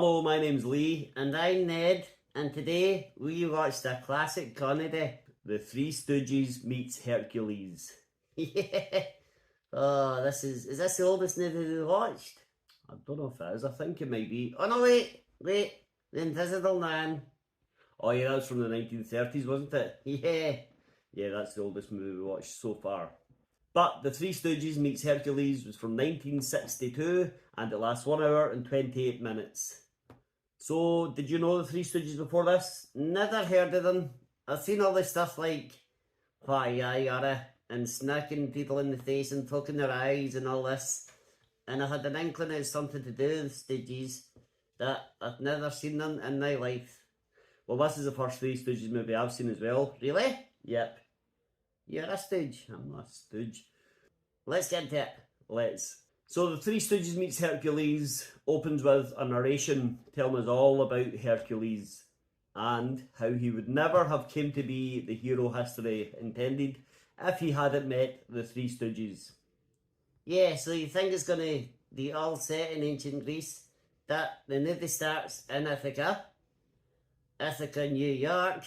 Hello, my name's Lee. And I'm Ned, and today we watched a classic comedy. The Three Stooges Meet Hercules. Yeah. Oh, is this the oldest movie we watched? I don't know if it is, I think it might be. Oh no, wait, The Invisible Man. Oh yeah, that's from the 1930s, wasn't it? Yeah. Yeah, that's the oldest movie we watched so far. But The Three Stooges Meets Hercules was from 1962 and it lasts 1 hour and 28 minutes. So, did you know The Three Stooges before this? Never heard of them. I've seen all this stuff like, why, yada, and smacking people in the face and poking their eyes and all this. And I had an inkling it's something to do with Stooges that I've never seen them in my life. Well, this is the first Three Stooges movie I've seen as well. Really? Yep. You're a stooge. I'm not a stooge. Let's get into it. Let's. So The Three Stooges Meets Hercules opens with a narration telling us all about Hercules and how he would never have came to be the hero history intended if he hadn't met the Three Stooges. Yeah, so you think it's going to be all set in ancient Greece? That the movie starts in Ithaca, New York.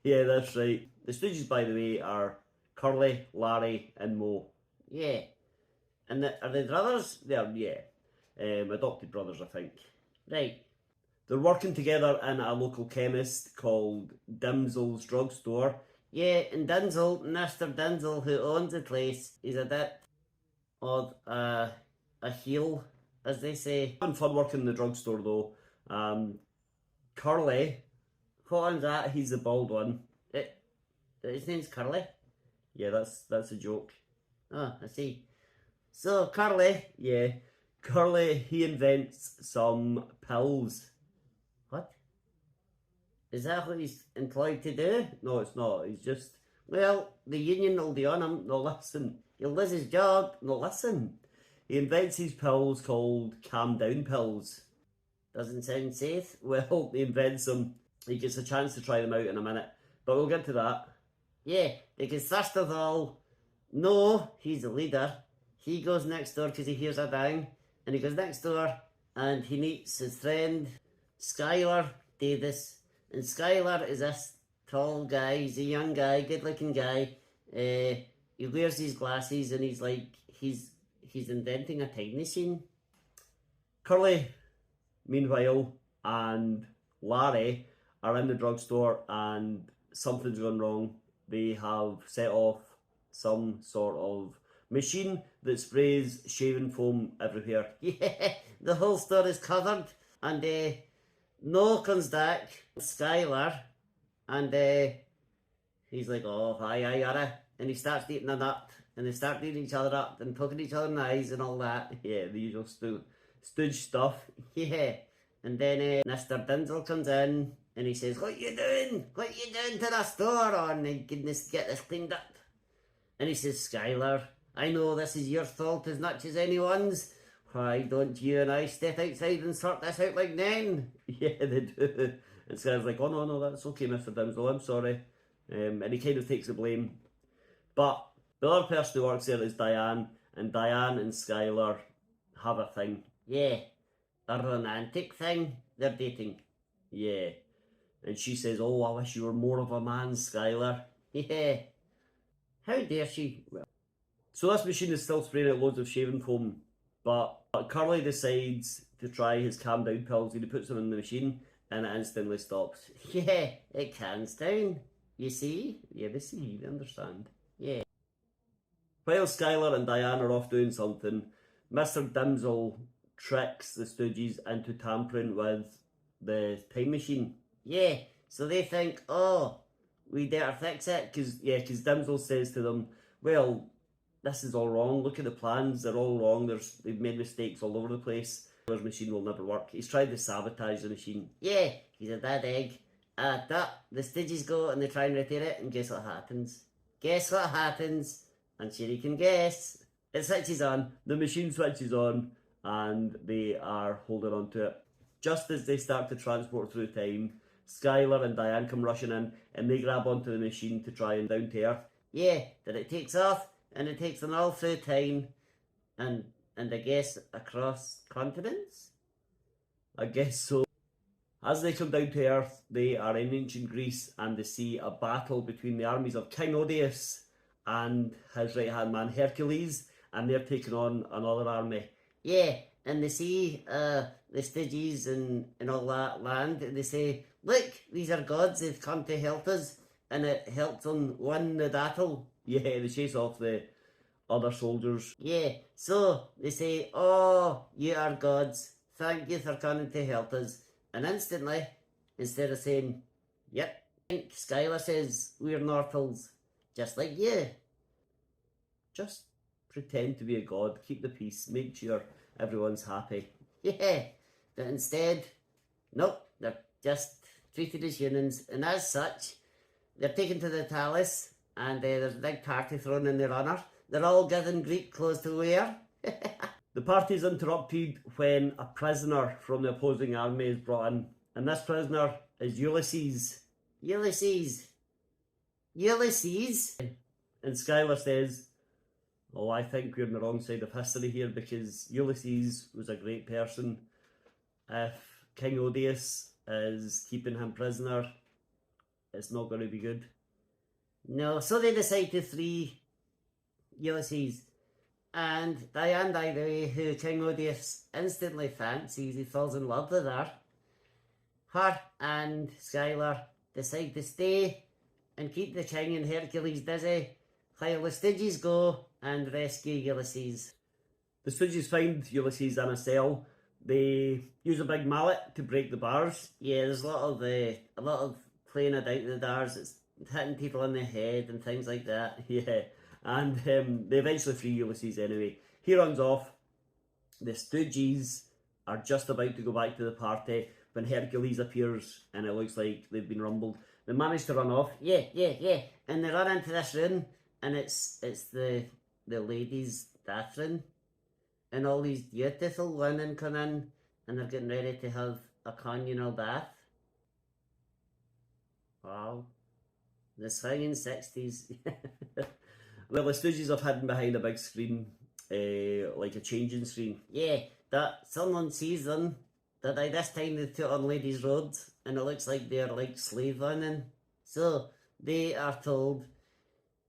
Yeah, that's right. The Stooges, by the way, are Curly, Larry and Moe. Yeah. And are they brothers? They're, yeah, adopted brothers, I think. Right. They're working together in a local chemist called Dimsel's drugstore. Yeah, and Mr. Denzel, who owns the place, is a bit of a heel, as they say. Having fun working in the drugstore though. Curly, What one's that? he's the bald one. His name's Curly? Yeah, that's a joke. Oh, I see. So, Curly. Yeah, Curly, he invents some pills. What? Is that what he's employed to do? No, it's not. He's just... Well, the union will be on him. No, listen. He'll lose his job. No, listen. He invents these pills called calm down pills. Doesn't sound safe. Well, he invents them. He gets a chance to try them out in a minute. But we'll get to that. Yeah, because first of all, no, he's the leader. He goes next door because he hears a bang. And he goes next door and he meets his friend, Skylar Davis. And Skylar is this tall guy. He's a young guy, good looking guy. He wears these glasses and he's like, he's inventing a time machine. Curly, meanwhile, and Larry are in the drugstore and something's gone wrong. They have set off some sort of machine that sprays shaving foam everywhere. Yeah, the whole store is covered. And Noah comes back, Skylar, and he's like, oh, hi, yada. And he starts eating a nut. And they start beating each other up and poking each other in the eyes and all that. Yeah, the usual stooge stuff. Yeah. And then Mr. Denzel comes in and he says, what you doing? What you doing to the store? Oh my goodness, get this cleaned up. And he says, Skylar, I know this is your fault as much as anyone's. Why don't you and I step outside and sort this out like men? Yeah, they do. And Skylar's like, oh no, that's okay, Mr. Dimsel, I'm sorry. And he kind of takes the blame. But the other person who works there is Diane, and Diane and Skylar have a thing. Yeah, a romantic thing. They're dating. Yeah. And she says, oh, I wish you were more of a man, Skylar. Yeah. How dare she? So this machine is still spraying out loads of shaving foam, but Curly decides to try his calm down pills and he puts them in the machine and it instantly stops. Yeah, it calms down. You see? Yeah, they see, they understand. Yeah. While Skylar and Diane are off doing something, Mr. Dimsel tricks the Stooges into tampering with the time machine. Yeah, so they think, oh, we better fix it. Because Dimsel says to them, well, this is all wrong. Look at the plans, they're all wrong. They've made mistakes all over the place. This machine will never work. He's tried to sabotage the machine. Yeah, he's a bad egg. The Stooges go and they try and repair it, and guess what happens? Guess what happens? I'm sure you can guess. It switches on. The machine switches on and they are holding on to it. Just as they start to transport through time, Skylar and Diane come rushing in and they grab onto the machine to try and down to earth. Yeah, then it takes off and it takes them all through time and I guess across continents? I guess so. As they come down to Earth, they are in ancient Greece and they see a battle between the armies of King Odious and his right-hand man Hercules, and they're taking on another army. Yeah, and they see the Stooges and all that land, and they say, look, these are gods, they've come to help us, and it helped them win the battle. Yeah, they chase off the other soldiers. Yeah, so they say, oh, you are gods, thank you for coming to help us. And instantly, instead of saying, yep, Skylar says, we're Nortals, just like you. Just pretend to be a god, keep the peace, make sure everyone's happy. Yeah, but instead, nope, they're just treated as humans, and as such, they're taken to the palace, and there's a big party thrown in their honour. They're all given Greek clothes to wear. The party is interrupted when a prisoner from the opposing army is brought in, and this prisoner is Ulysses. Ulysses. And Skylar says, oh, I think we're on the wrong side of history here, because Ulysses was a great person. If King Odious is keeping him prisoner, it's not going to be good. No, so they decide to free Ulysses. And Diane, by the way, who King Odious instantly fancies, he falls in love with her. Her and Skylar decide to stay and keep the king and Hercules busy while the Stooges go and rescue Ulysses. The Stooges find Ulysses in a cell. They use a big mallet to break the bars. Yeah, there's a lot of playing about the bars. It's hitting people in the head and things like that. Yeah, and they eventually free Ulysses anyway. He runs off. The Stooges are just about to go back to the party when Hercules appears, and it looks like they've been rumbled. They manage to run off. Yeah. And they run into this room, and it's the ladies' bathroom, and all these beautiful women come in, and they're getting ready to have a communal bath. Wow. The swinging 60s. Well, the Stooges have hidden behind a big screen, like a changing screen. Yeah, that someone sees them, that by this time they put on ladies' robes, and it looks like they're like slave women. So they are told,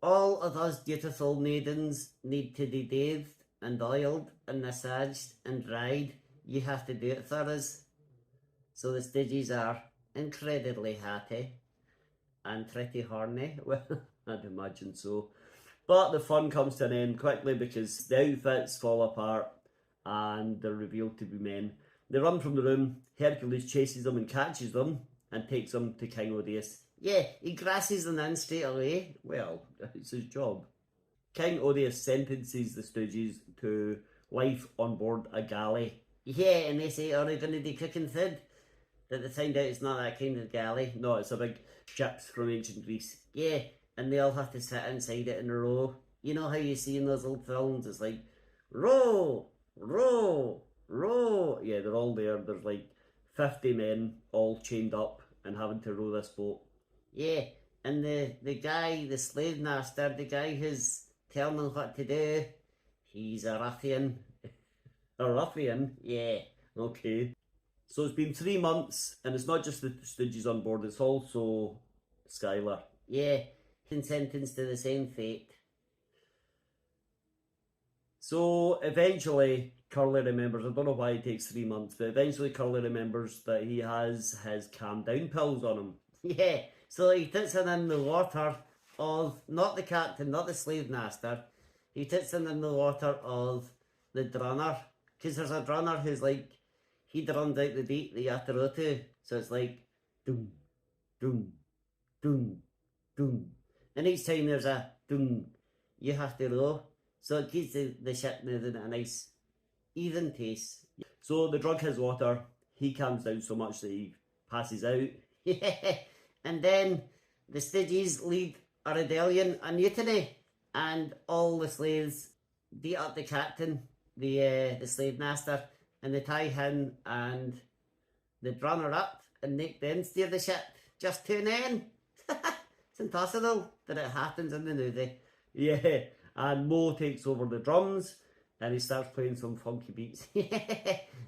all of us beautiful maidens need to be bathed and oiled and massaged and dried. You have to do it for us. So the Stooges are incredibly happy and pretty horny. Well, I'd imagine so. But the fun comes to an end quickly because the outfits fall apart and they're revealed to be men. They run from the room, Hercules chases them and catches them and takes them to King Odious. Yeah, he grasses them in straight away. Well, it's his job. King Odious sentences the Stooges to life on board a galley. Yeah, and they say, are they going to be cooking food? But they find out it's not that kind of galley. No, it's a big ship from ancient Greece. Yeah, and they all have to sit inside it in a row. You know how you see in those old films, it's like, row, row, row. Yeah, they're all there. There's like 50 men all chained up and having to row this boat. Yeah, and the guy, the slave master, the guy who's telling them what to do, he's a ruffian. A ruffian? Yeah. Okay. So it's been 3 months, and it's not just the Stooges on board, it's also Skylar. Yeah, been sentenced to the same fate. So eventually, Curly remembers, I don't know why it takes 3 months, but eventually Curly remembers that he has his calm down pills on him. Yeah, so he puts him in the water of, not the captain, not the slave master, he puts him in the water of the drummer, because there's a drummer who's like, he drums out the beat that you have to row to, so it's like, doom, doom, doom, doom, and each time there's a doom, you have to row, so it keeps the ship moving at a nice, even pace. So the drug has water, he calms down so much that he passes out. Yeah, and then the Stooges lead a rebellion, a mutiny, and all the slaves beat up the captain, the slave master, and they tie him and the drummer up and make them steer the ship. Just 2 men. It's impossible that it happens in the movie. Yeah, and Mo takes over the drums, And he starts playing some funky beats.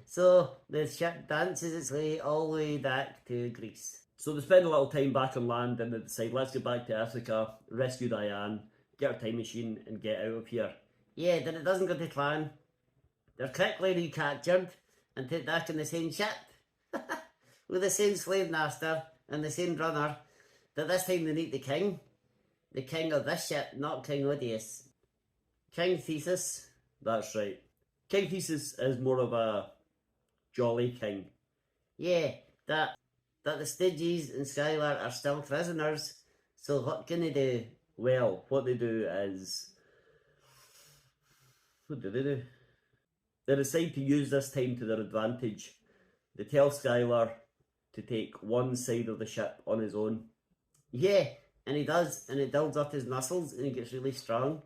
So the ship dances its way all the way back to Greece. So they spend a little time back on land and they decide, let's get back to Africa, rescue Diane, get our time machine and get out of here. Yeah, then it doesn't go to plan. They're quickly recaptured and put back in the same ship with the same slave master and the same runner, but this time they meet the king of this ship, not King Odysseus. King Theseus. That's right. King Theseus is more of a jolly king. Yeah, that the Stooges and Skylar are still prisoners, so what can they do? Well, what they do is... What do they do? They decide to use this time to their advantage. They tell Skylar to take one side of the ship on his own. Yeah, and he does, and it builds up his muscles, and he gets really strong,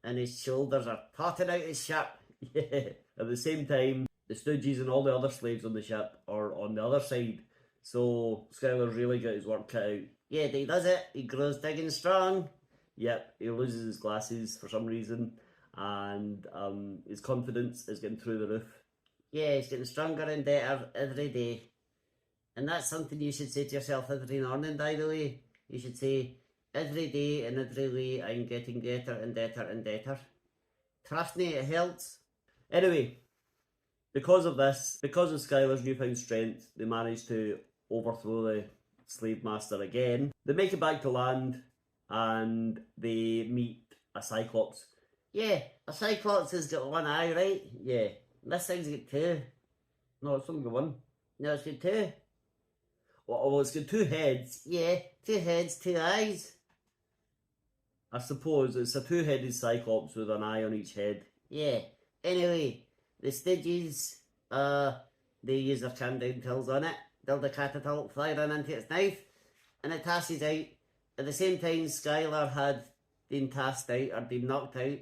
and his shoulders are potting out his ship. Yeah. At the same time, the Stooges and all the other slaves on the ship are on the other side, so Skylar's really got his work cut out. Yeah, he does it. He grows big and strong. Yep, he loses his glasses for some reason, and his confidence is getting through the roof. Yeah, he's getting stronger and better every day. And that's something you should say to yourself every morning, by the way. You should say, every day and every way I'm getting better and better and better. Trust me, it helps. Anyway, because of this, because of Skylar's newfound strength, they manage to overthrow the slave master again. They make it back to land and they meet a Cyclops. Yeah, a Cyclops has got one eye, right? Yeah. This thing's got two. No, it's only got one. No, it's got two. Well, it's got two heads. Yeah, two heads, two eyes. I suppose it's a two-headed Cyclops with an eye on each head. Yeah. Anyway, the Stooges, they use their calm-down pills on it, build a catapult, fly it into its knife, and it passes out. At the same time, Skylar had been passed out or been knocked out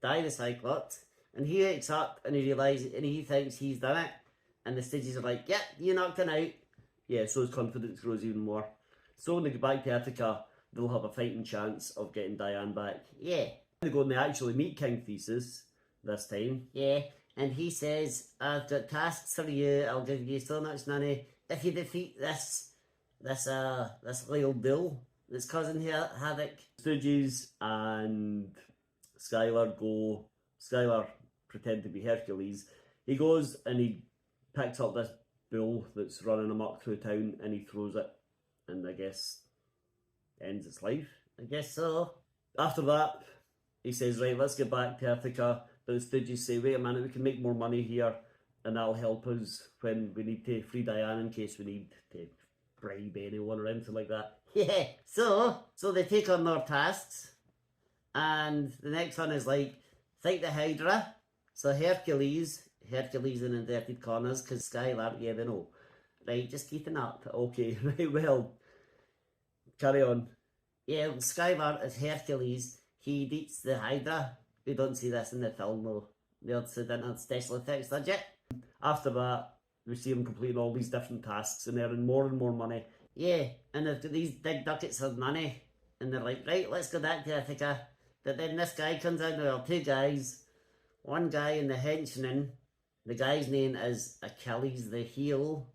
by the Cyclops, and he wakes up and he realises and he thinks he's done it, and the Stooges are like, "Yep, you knocked him out." Yeah, so his confidence grows even more. So when they get back to Ithaca, they'll have a fighting chance of getting Diane back. Yeah. They go and they actually meet King Theseus this time. Yeah, and he says, "I've got tasks for you. I'll give you so much money if you defeat this little bull that's causing havoc." Stooges and Skylar pretend to be Hercules. He goes and he picks up this bull that's running amok through town and he throws it and I guess ends its life. I guess so. After that, he says, right, let's get back to Ithaca. But the Stooges say, wait a minute, we can make more money here and that'll help us when we need to free Diane in case we need to bribe anyone or anything like that. Yeah, so they take on more tasks, and the next one is like, fight the Hydra. So Hercules in inverted corners, because Skylar, yeah, they know. Right, just keeping up. Okay, right, well, carry on. Yeah, Skylar is Hercules. He beats the Hydra. We don't see this in the film though. They also didn't have special effects, did you? After that, we see him completing all these different tasks and earning more and more money. Yeah, and they've got these big buckets of money, and they're like, right, let's go back to Ithaca. But then this guy comes in, well, two guys. One guy in the henchman, the guy's name is Achilles the Heel.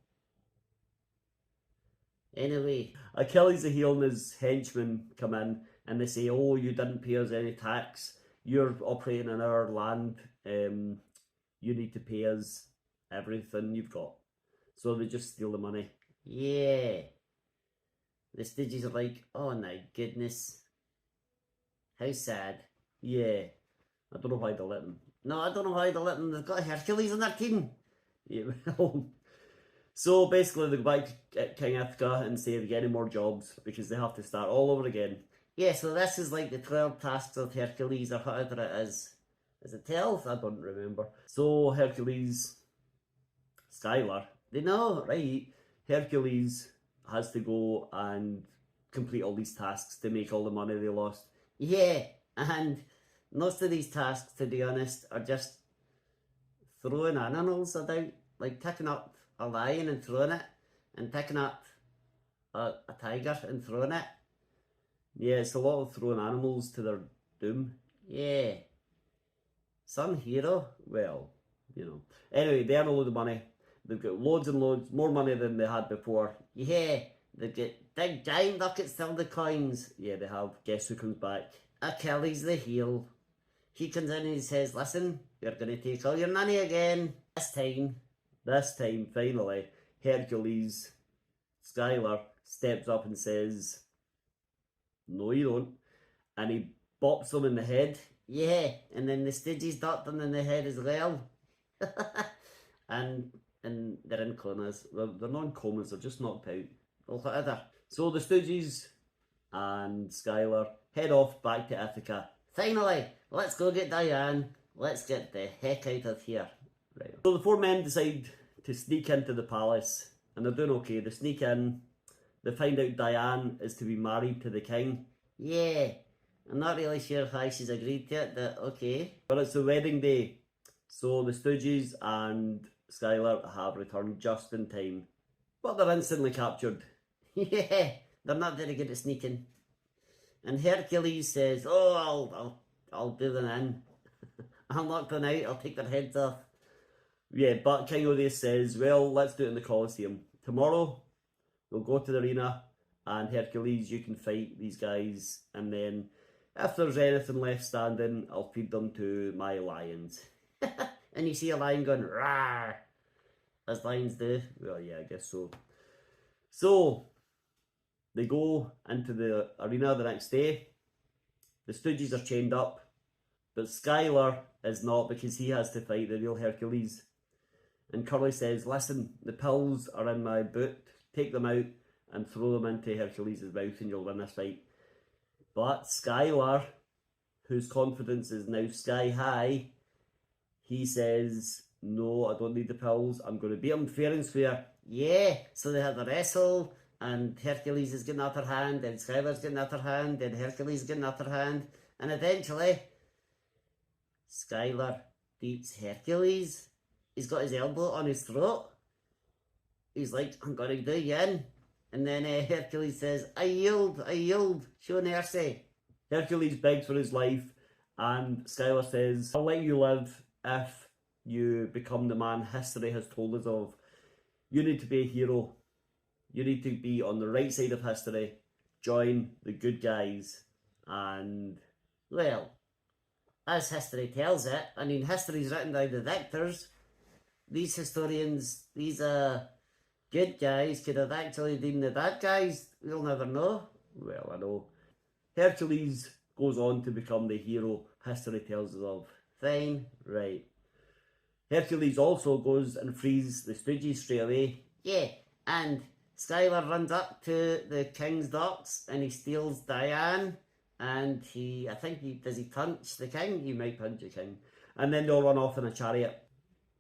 Anyway. Achilles the Heel and his henchmen come in and they say, oh, you didn't pay us any tax. You're operating in our land. You need to pay us everything you've got. So they just steal the money. Yeah. The Stooges are like, oh my goodness. How sad. Yeah. I don't know why they let them. No, I don't know why they let them. They've got Hercules on their team. Yeah, well. So basically they go back to King Ithaca and say they get any more jobs because they have to start all over again. Yeah, so this is like the 12 tasks of Hercules or whatever it is. Is it 12? I don't remember. So Hercules, Skylar, they know, right? Hercules has to go and complete all these tasks to make all the money they lost. Yeah, and most of these tasks, to be honest, are just throwing animals about, like picking up a lion and throwing it, and picking up a tiger and throwing it. Yeah, it's a lot of throwing animals to their doom. Yeah. Some hero. Well, you know. Anyway, they earn a load of money. They've got loads and loads, more money than they had before. Yeah, they've got big giant buckets filled with coins. Yeah, they have. Guess who comes back? Achilles the heel. He comes in and he says, listen, you're going to take all your money again. This time, finally, Hercules, Skylar, steps up and says, no you don't. And he bops them in the head. Yeah, and then the Stooges dot them in the head as well. and they're in comas. They're not in comas, they're just knocked out. Or whatever. So the Stooges and Skylar head off back to Ithaca. Finally, let's go get Diane. Let's get the heck out of here. Right. So the four men decide to sneak into the palace, and they're doing okay. They sneak in, they find out Diane is to be married to the king. Yeah, I'm not really sure why she's agreed to it, but okay. But it's the wedding day, so the Stooges and Skylar have returned just in time. But they're instantly captured. Yeah, they're not very good at sneaking. And Hercules says, oh, I'll do them in. I'll knock them out, I'll take their heads off. Yeah, but King Odeus says, well, let's do it in the Colosseum. Tomorrow, we'll go to the arena, and Hercules, you can fight these guys, and then if there's anything left standing, I'll feed them to my lions. And you see a lion going, rawr, as lions do. Well, yeah, I guess so. So, they go into the arena the next day. The Stooges are chained up, but Skylar is not, because he has to fight the real Hercules. And Curly says, listen, the pills are in my boot, take them out and throw them into Hercules' mouth and you'll win this fight. But Skylar, whose confidence is now sky high, he says, no, I don't need the pills, I'm going to beat him fair and square. Yeah, so they have the wrestle, and Hercules is getting the upper hand, and Skylar's getting the upper hand, and Hercules is getting the upper hand, and eventually, Skylar beats Hercules. He's got his elbow on his throat. He's like, I'm going to do you in. And then Hercules says, I yield, show mercy. Hercules begs for his life, and Skylar says, I'll let you live if you become the man history has told us of. You need to be a hero. You need to be on the right side of history. Join the good guys. And, well, as history tells it, I mean, history's written by the victors. These historians, these good guys could have actually been the bad guys. We'll never know. Well, I know. Hercules goes on to become the hero history tells us of. Fine. Right. Hercules also goes and frees the Stooges straight away. Yeah, and Skylar runs up to the king's docks and he steals Diane. And does he punch the king? He might punch the king. And then they'll run off in a chariot.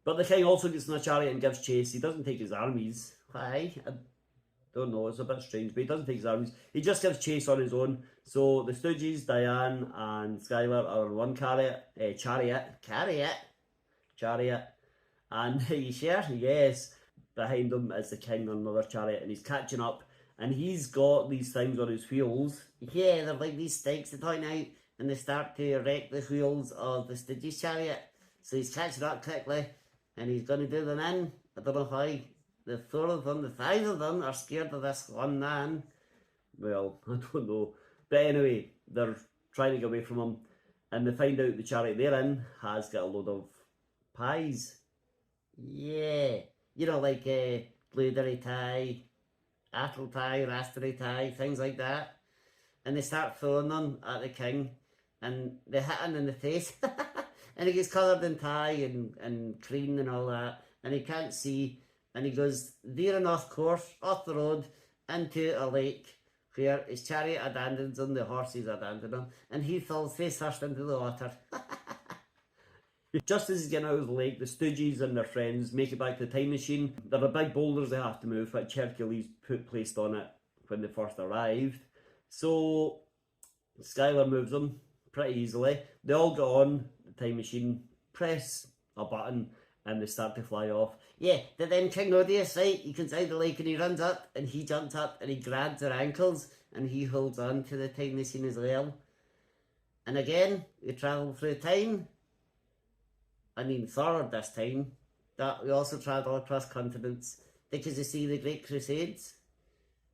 But the king also gets in a chariot and gives chase. He doesn't take his armies. Why? I don't know, it's a bit strange, but he doesn't take his armies. He just gives chase on his own. So the Stooges, Diane and Skylar are on one chariot. And you sure? Yes. Behind him is the king on another chariot, and he's catching up. And he's got these things on his wheels. Yeah, they're like these stakes that point out, and they start to erect the wheels of the Stooges chariot. So he's catching up quickly, and he's going to do them in. I don't know why. The five of them are scared of this one man. Well, I don't know. But anyway, they're trying to get away from him, and they find out the chariot they're in has got a load of pies. Yeah. You know, like blueberry pie, apple pie, raspberry pie, things like that. And they start throwing them at the king, and they hit him in the face. And he gets covered in pie and cream and all that, and he can't see, and he goes veering off course, off the road, into a lake, where his chariot abandons him, the horses abandon him, and he falls face first into the water. Just as he's getting out of the lake, the Stooges and their friends make it back to the time machine. There are big boulders they have to move, which Hercules placed on it when they first arrived. So Skylar moves them pretty easily. They all get on the time machine, press a button, and they start to fly off. Yeah, but then King Odeus, right, he comes out of the lake and he runs up, and he jumps up and he grabs their ankles, and he holds on to the time machine as well. And again, we travel through time. I mean forward this time, that we also travel across continents because you see the Great Crusades.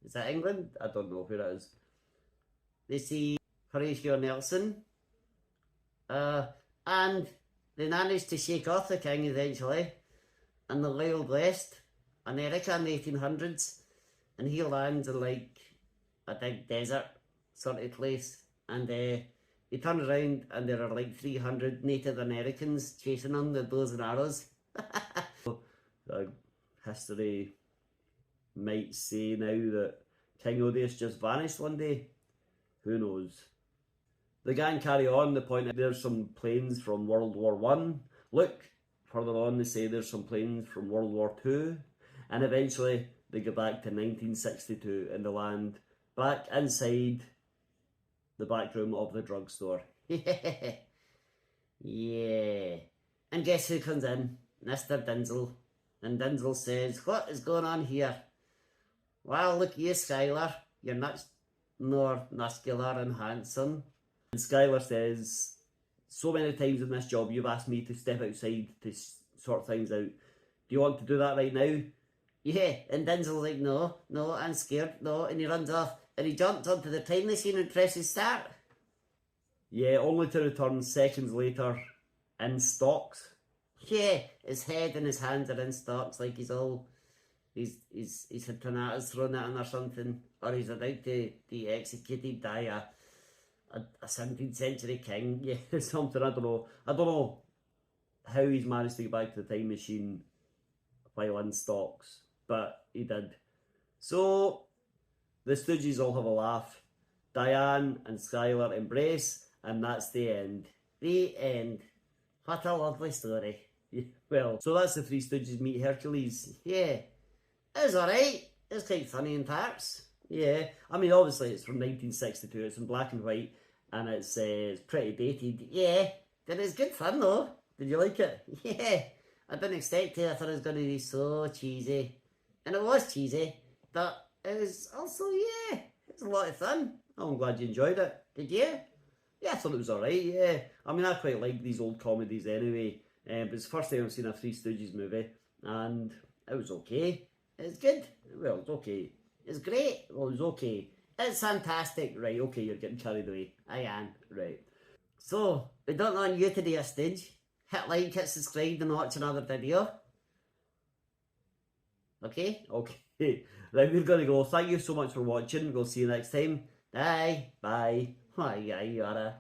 Is that England? I don't know where it is. They see Horatio Nelson, and they managed to shake off the king eventually in the Wild West, America in the 1800s, and he lands in like a big desert sort of place, and he turns around and there are like 300 Native Americans chasing him with bows and arrows. History might say now that King Odious just vanished one day. Who knows? The gang carry on. The point there's some planes from World War One. Look, further on they say there's some planes from World War Two, and eventually they go back to 1962 and they land back inside the back room of the drugstore. Yeah. And guess who comes in? Mr. Denzel. And Denzel says, "What is going on here?" "Well, look you, Skylar. You're not nor muscular and handsome." And Skylar says, "So many times in this job you've asked me to step outside to sort things out. Do you want to do that right now?" Yeah, and Denzel's like, no, I'm scared, no, and he runs off, and he jumps onto the time machine and presses start. Yeah, only to return seconds later in stocks. Yeah, his head and his hands are in stocks, like he's had tomatoes thrown at him or something, or he's about to be executed by a 17th century king. Yeah, something, I don't know how he's managed to get back to the time machine while in stocks, but he did. So the Stooges all have a laugh. Diane and Skylar embrace, and that's the end. The end. What a lovely story. Yeah, well, so that's the Three Stooges Meet Hercules. Yeah, it was alright. It's quite funny in parts. Yeah, I mean, obviously it's from 1962, it's in black and white, and it's pretty dated. Yeah, but it's good fun though. Did you like it? Yeah, I didn't expect it. I thought it was going to be so cheesy. And it was cheesy, but it was also, yeah, it's a lot of fun. Oh, I'm glad you enjoyed it. Did you? Yeah, I thought it was alright, yeah. I mean, I quite like these old comedies anyway, but it's the first time I've seen a Three Stooges movie, and it was okay. It's good. Well, it's okay. It's great. Well, it was okay. It's fantastic. Right, okay, you're getting carried away. I am. Right. So, we don't want you to do a stitch. Hit like, hit subscribe and watch another video. Okay? Okay. Right, we're going to go. Thank you so much for watching. We'll see you next time. Bye. Bye. Why, yeah, you are a...